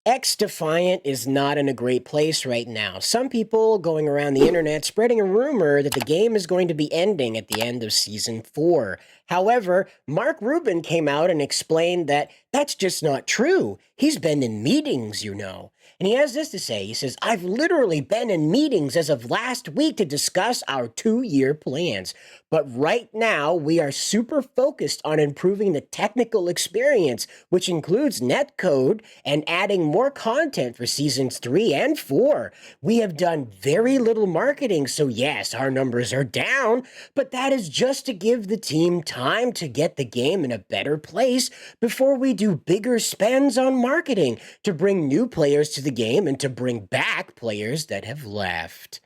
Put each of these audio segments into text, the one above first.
XDefiant is not in a great place right now. Some people going around the internet spreading a rumor that the game is going to be ending at the end of season 4. However, Mark Rubin came out and explained that that's just not true. He's been in meetings, you know. And he has this to say. He says, I've literally been in meetings as of last week to discuss our 2-year plans. But right now, we are super focused on improving the technical experience, which includes netcode and adding more content for seasons 3 and 4. We have done very little marketing, so yes, our numbers are down, but that is just to give the team time to get the game in a better place before we do bigger spends on marketing to bring new players to the game and to bring back players that have left.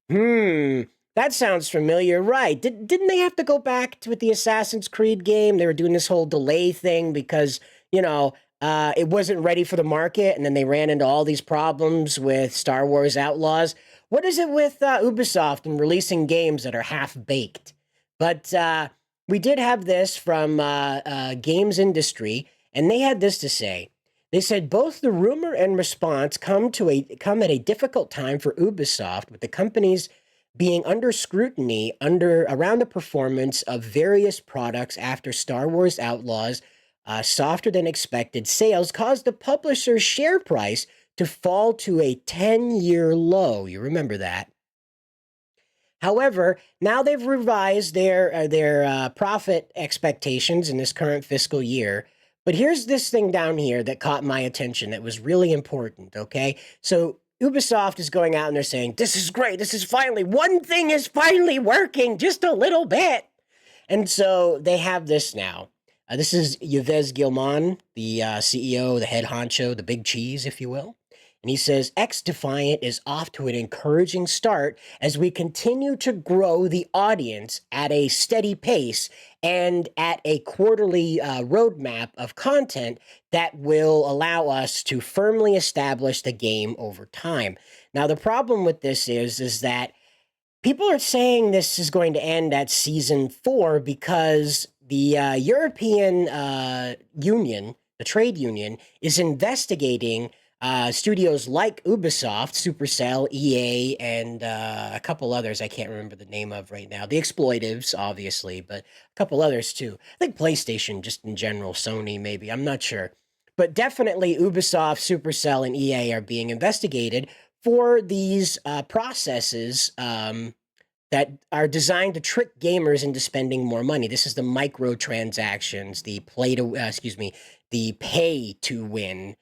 That sounds familiar, right? Didn't they have to go back to with the Assassin's Creed game? They were doing this whole delay thing because, it wasn't ready for the market, and then they ran into all these problems with Star Wars Outlaws. What is it with Ubisoft and releasing games that are half-baked? But we did have this from Games Industry, and they had this to say. They said both the rumor and response come at a difficult time for Ubisoft, with the companies being under scrutiny around the performance of various products after Star Wars Outlaws softer than expected sales caused the publisher's share price to fall to a 10-year low. You remember that. However, now they've revised their profit expectations in this current fiscal year. But here's this thing down here that caught my attention that was really important, okay? So Ubisoft is going out and they're saying, this is great, one thing is finally working, just a little bit. And so they have this now. This is Yves Guillemot, the CEO, the head honcho, the big cheese, if you will. And he says, XDefiant is off to an encouraging start as we continue to grow the audience at a steady pace and at a quarterly roadmap of content that will allow us to firmly establish the game over time. Now, the problem with this is that people are saying this is going to end at season 4 because the European Union, the trade union, is investigating studios like Ubisoft, Supercell, EA, and a couple others I can't remember the name of right now. The Exploitives, obviously, but a couple others too. I think PlayStation, just in general, Sony maybe, I'm not sure. But definitely Ubisoft, Supercell, and EA are being investigated for these processes that are designed to trick gamers into spending more money. This is the microtransactions, the pay to win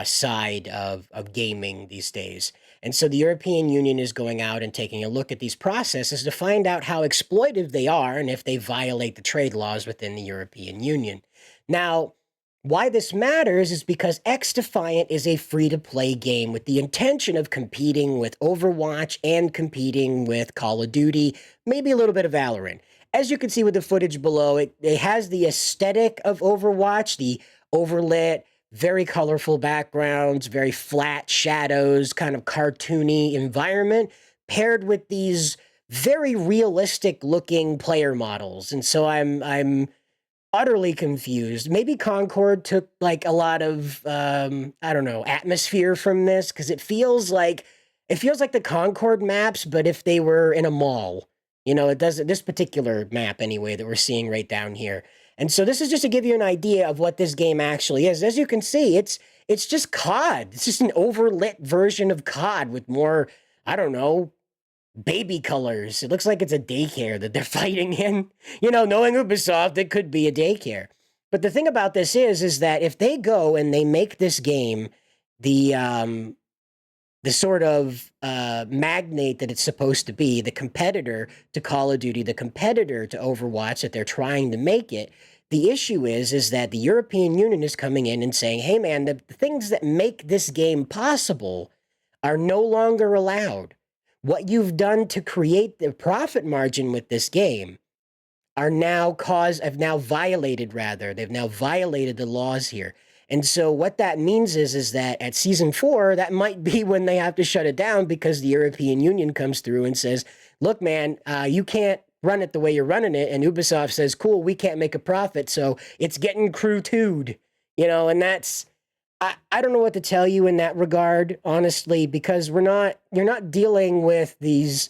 side of gaming these days. And so the European Union is going out and taking a look at these processes to find out how exploitive they are and if they violate the trade laws within the European Union. Now, why this matters is because XDefiant is a free-to-play game with the intention of competing with Overwatch and competing with Call of Duty, maybe a little bit of Valorant. As you can see with the footage below, it has the aesthetic of Overwatch, the overlit, very colorful backgrounds, very flat shadows, kind of cartoony environment, paired with these very realistic-looking player models. And so I'm utterly confused. Maybe Concord took like a lot of I don't know, atmosphere from this because it feels like the Concord maps, but if they were in a mall. It doesn't this particular map anyway that we're seeing right down here. And so this is just to give you an idea of what this game actually is. As you can see, it's just COD. It's just an overlit version of COD with more, I don't know, baby colors. It looks like it's a daycare that they're fighting in. Knowing Ubisoft, it could be a daycare. But the thing about this is that if they go and they make this game the sort of magnate that it's supposed to be, the competitor to Call of Duty, the competitor to Overwatch that they're trying to make it, the issue is that the European Union is coming in and saying, hey man, the things that make this game possible are no longer allowed. What you've done to create the profit margin with this game have now violated the laws here. And so what that means is that at season 4, that might be when they have to shut it down because the European Union comes through and says, look, man, you can't run it the way you're running it. And Ubisoft says, cool, we can't make a profit. So it's getting crew two'd, and that's I don't know what to tell you in that regard, honestly, because you're not dealing with these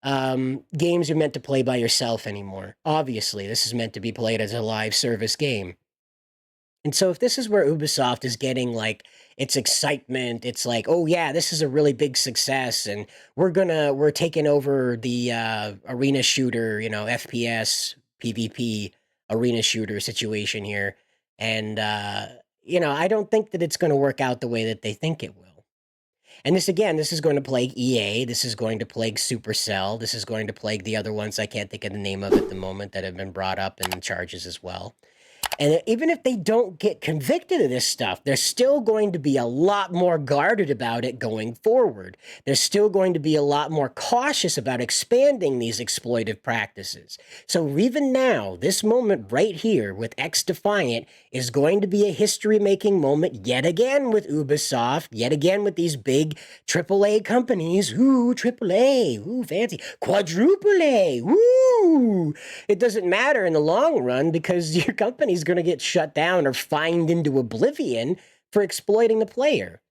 games you're meant to play by yourself anymore. Obviously, this is meant to be played as a live service game. And so if this is where Ubisoft is getting like its excitement, it's like, oh yeah, this is a really big success, and we're taking over the arena shooter, FPS, PvP arena shooter situation here. And I don't think that it's gonna work out the way that they think it will. And this again, this is going to plague EA, this is going to plague Supercell, this is going to plague the other ones I can't think of the name of at the moment that have been brought up in charges as well. And even if they don't get convicted of this stuff, they're still going to be a lot more guarded about it going forward. They're still going to be a lot more cautious about expanding these exploitive practices. So even now, this moment right here with XDefiant is going to be a history-making moment yet again with Ubisoft, yet again with these big AAA companies. Ooh, AAA, ooh, fancy. Quadruple A, ooh. It doesn't matter in the long run because your company's going to get shut down or fined into oblivion for exploiting the player.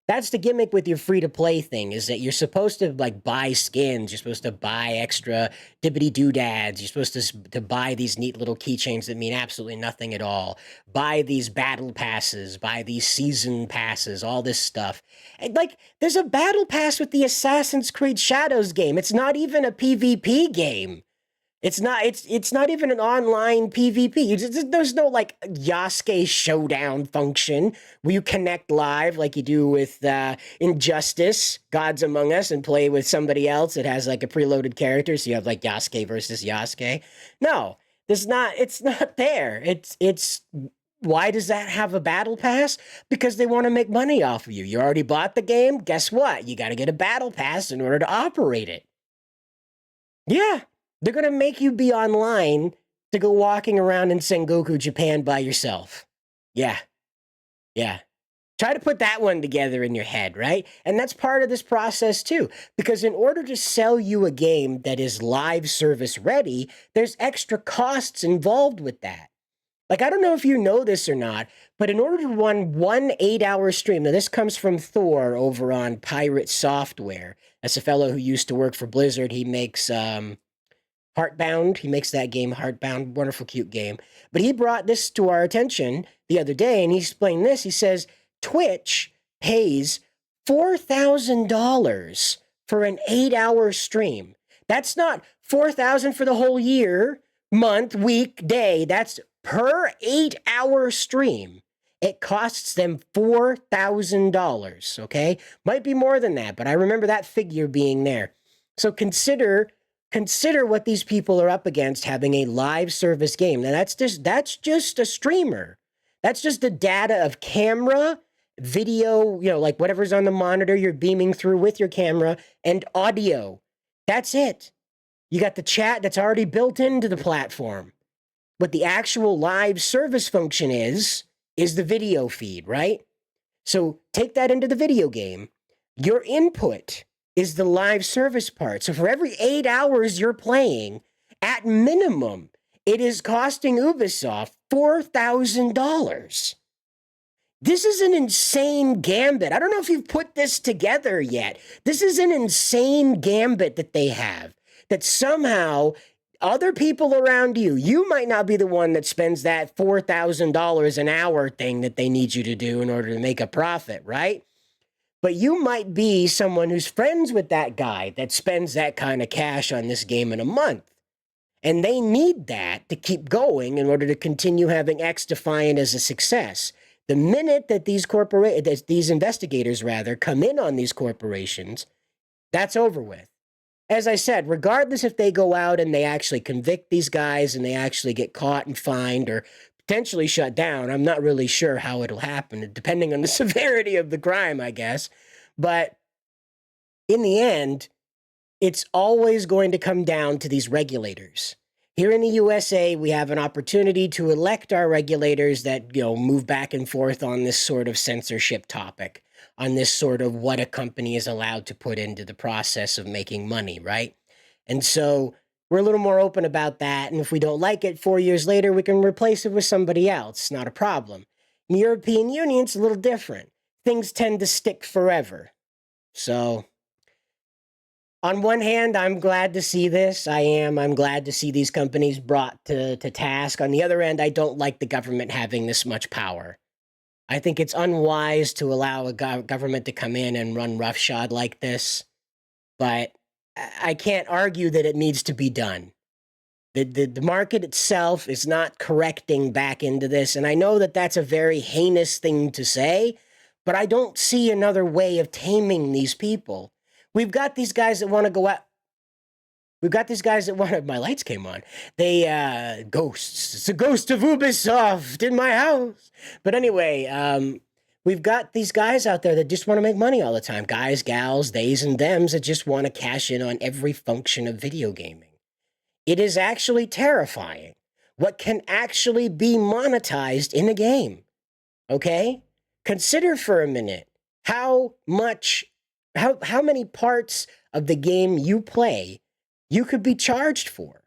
That's the gimmick with your free-to-play thing, is that you're supposed to like buy skins, you're supposed to buy extra dibbity doodads, you're supposed to buy these neat little keychains that mean absolutely nothing at all, buy these battle passes, buy these season passes, all this stuff. And like, there's a battle pass with the Assassin's Creed Shadows game. It's not even a PvP game. It's not even an online PvP. There's no like Yasuke showdown function where you connect live like you do with Injustice, Gods Among Us, and play with somebody else that has like a preloaded character. So you have like Yasuke versus Yasuke. No, there's not. It's not there. It's why does that have a battle pass? Because they want to make money off of you. You already bought the game. Guess what? You got to get a battle pass in order to operate it. Yeah, they're gonna make you be online to go walking around in Sengoku, Japan by yourself. Yeah, yeah. Try to put that one together in your head, right? And that's part of this process too, because in order to sell you a game that is live service ready, there's extra costs involved with that. Like, I don't know if you know this or not, but in order to run one 8-hour stream, now this comes from Thor over on Pirate Software. That's a fellow who used to work for Blizzard. He makes Heartbound. He makes that game Heartbound, wonderful, cute game. But he brought this to our attention the other day, and he explained this. He says Twitch pays $4,000 for an 8-hour stream. That's not $4,000 for the whole year, month, week, day. That's per 8-hour stream. It costs them $4,000. Okay, might be more than that, but I remember that figure being there. So consider what these people are up against having a live service game. Now that's just a streamer. That's just the data of camera, video, like whatever's on the monitor you're beaming through with your camera, and audio. That's it. You got the chat that's already built into the platform. What the actual live service function is the video feed, right? So take that into the video game. Your input is the live service part. So for every 8 hours you're playing, at minimum, it is costing Ubisoft $4,000. This is an insane gambit. I don't know if you've put this together yet. This is an insane gambit that they have. That somehow other people around you might not be the one that spends that $4,000 an hour thing that they need you to do in order to make a profit, right? But you might be someone who's friends with that guy that spends that kind of cash on this game in a month. And they need that to keep going in order to continue having XDefiant as a success. The minute that these investigators come in on these corporations, that's over with. As I said, regardless if they go out and they actually convict these guys and they actually get caught and fined or potentially shut down, I'm not really sure how it'll happen, depending on the severity of the crime, I guess. But in the end, it's always going to come down to these regulators. Here in the USA, we have an opportunity to elect our regulators that, move back and forth on this sort of censorship topic, on this sort of what a company is allowed to put into the process of making money, right? And so we're a little more open about that. And if we don't like it 4 years later, we can replace it with somebody else. Not a problem. In the European Union, it's a little different. Things tend to stick forever. So, on one hand, I'm glad to see this. I'm glad to see these companies brought to task. On the other end, I don't like the government having this much power. I think it's unwise to allow a government to come in and run roughshod like this, but I can't argue that it needs to be done. The market itself is not correcting back into this, and I know that that's a very heinous thing to say, but I don't see another way of taming these people. We've got these guys that want to go out. We've got these guys that want to. My lights came on. They, ghosts. It's a ghost of Ubisoft in my house. But anyway, we've got these guys out there that just want to make money all the time. Guys, gals, theys, and thems that just want to cash in on every function of video gaming. It is actually terrifying what can actually be monetized in a game. Okay? Consider for a minute how many parts of the game you play you could be charged for.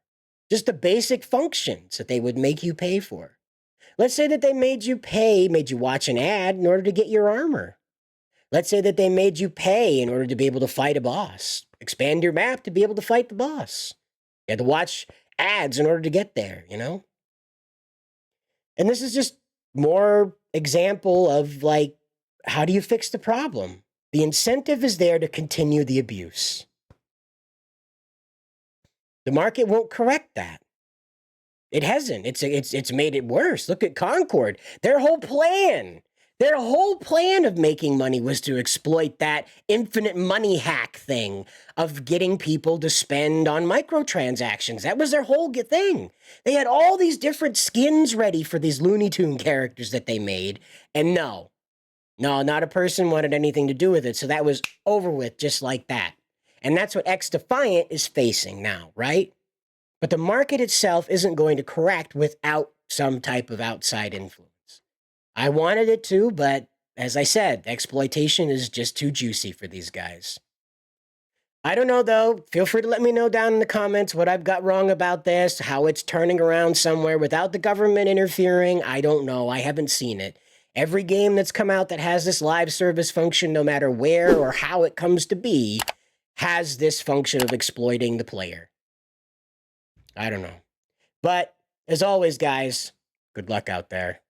Just the basic functions that they would make you pay for. Let's say that they made you watch an ad in order to get your armor. Let's say that they made you pay in order to be able to fight a boss. Expand your map to be able to fight the boss. You had to watch ads in order to get there, you know? And this is just more example of, like, how do you fix the problem? The incentive is there to continue the abuse. The market won't correct that. It hasn't. It's made it worse. Look at Concord. Their whole plan of making money was to exploit that infinite money hack thing of getting people to spend on microtransactions. That was their whole thing. They had all these different skins ready for these Looney Tune characters that they made, and no, not a person wanted anything to do with it. So that was over with just like that. And that's what XDefiant is facing now, right? But the market itself isn't going to correct without some type of outside influence. I wanted it to, but as I said, exploitation is just too juicy for these guys. I don't know, though. Feel free to let me know down in the comments what I've got wrong about this, how it's turning around somewhere without the government interfering. I don't know. I haven't seen it. Every game that's come out that has this live service function, no matter where or how it comes to be, has this function of exploiting the player. I don't know. But as always, guys, good luck out there.